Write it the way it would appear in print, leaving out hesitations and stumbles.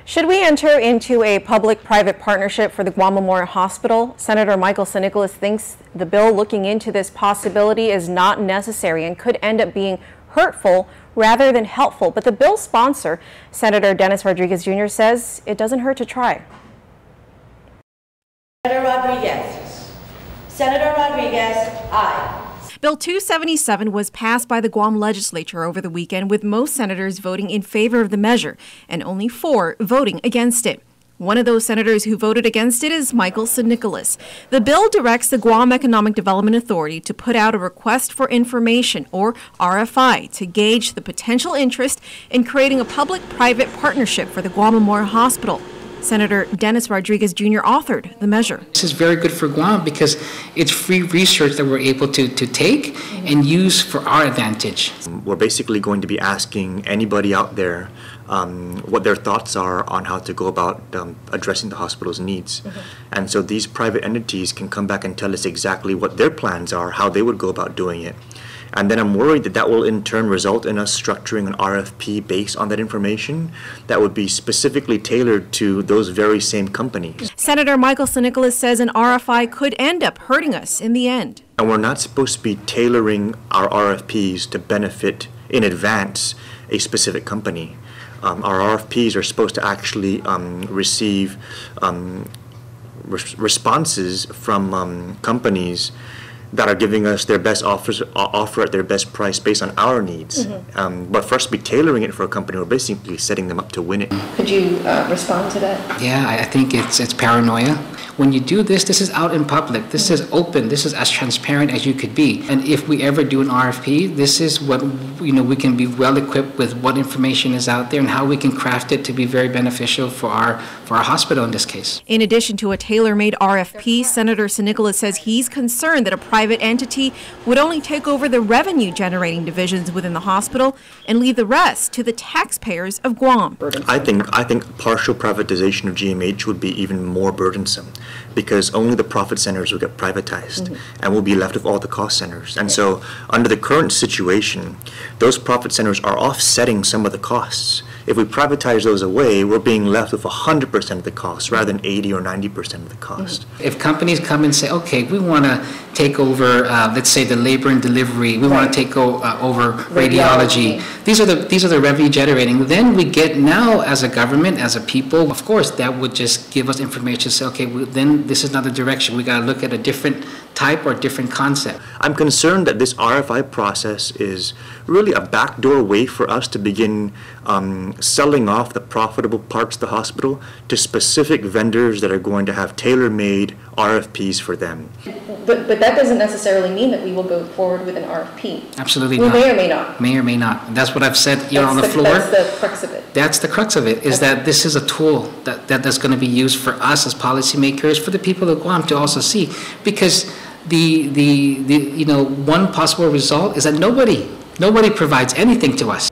Should we enter into a public-private partnership for the Guam Memorial Hospital? Senator Nicolas thinks the bill looking into this possibility is not necessary and could end up being hurtful rather than helpful. But the bill's sponsor, Senator Dennis Rodriguez Jr., says it doesn't hurt to try. Senator Rodriguez. Senator Rodriguez, aye. Bill 277 was passed by the Guam legislature over the weekend, with most senators voting in favor of the measure and only 4 voting against it. One of those senators who voted against it is Nicolas. The bill directs the Guam Economic Development Authority to put out a request for information, or RFI, to gauge the potential interest in creating a public-private partnership for the Guam Memorial Hospital. Senator Dennis Rodriguez Jr. authored the measure. This is very good for Guam because it's free research that we're able to take and use for our advantage. We're basically going to be asking anybody out there what their thoughts are on how to go about addressing the hospital's needs. And so these private entities can come back and tell us exactly what their plans are, how they would go about doing it. And then I'm worried that that will in turn result in us structuring an RFP based on that information that would be specifically tailored to those very same companies. Senator Nicolas says an RFI could end up hurting us in the end. And we're not supposed to be tailoring our RFPs to benefit in advance a specific company. Our RFPs are supposed to actually receive responses from companies that are giving us their best offer at their best price based on our needs. But for us to be tailoring it for a company, we're basically setting them up to win it. Could you respond to that? Yeah, I think it's paranoia. When you do this, this is out in public. This is open. This is as transparent as you could be. And if we ever do an RFP, this is what we can be well equipped with what information is out there and how we can craft it to be very beneficial for our hospital in this case. In addition to a tailor-made RFP, Senator Nicolas says he's concerned that a private entity would only take over the revenue-generating divisions within the hospital and leave the rest to the taxpayers of Guam. I think partial privatization of GMH would be even more burdensome, because only the profit centers will get privatized and we'll be left with all the cost centers. And so under the current situation, those profit centers are offsetting some of the costs. If we privatize those away, we're being left with 100% of the cost rather than 80 or 90% of the cost. If companies come and say, okay, we want to take over, let's say, the labor and delivery, we want to take over radiology. These are the revenue generating. Then we get now, as a government, as a people, of course, that would just give us information. Say, okay, then this is not the direction. We got to look at a different type or different concept. I'm concerned that this RFI process is really a backdoor way for us to begin selling off the profitable parts of the hospital to specific vendors that are going to have tailor-made RFPs for them. But that doesn't necessarily mean that we will go forward with an RFP. Absolutely not. We may or may not. May or may not. That's what I've said on the floor. That's the crux of it. That's the crux of it, is that this is a tool that's going to be used for us as policymakers, for the people of Guam to also see. Because the one possible result is that nobody provides anything to us.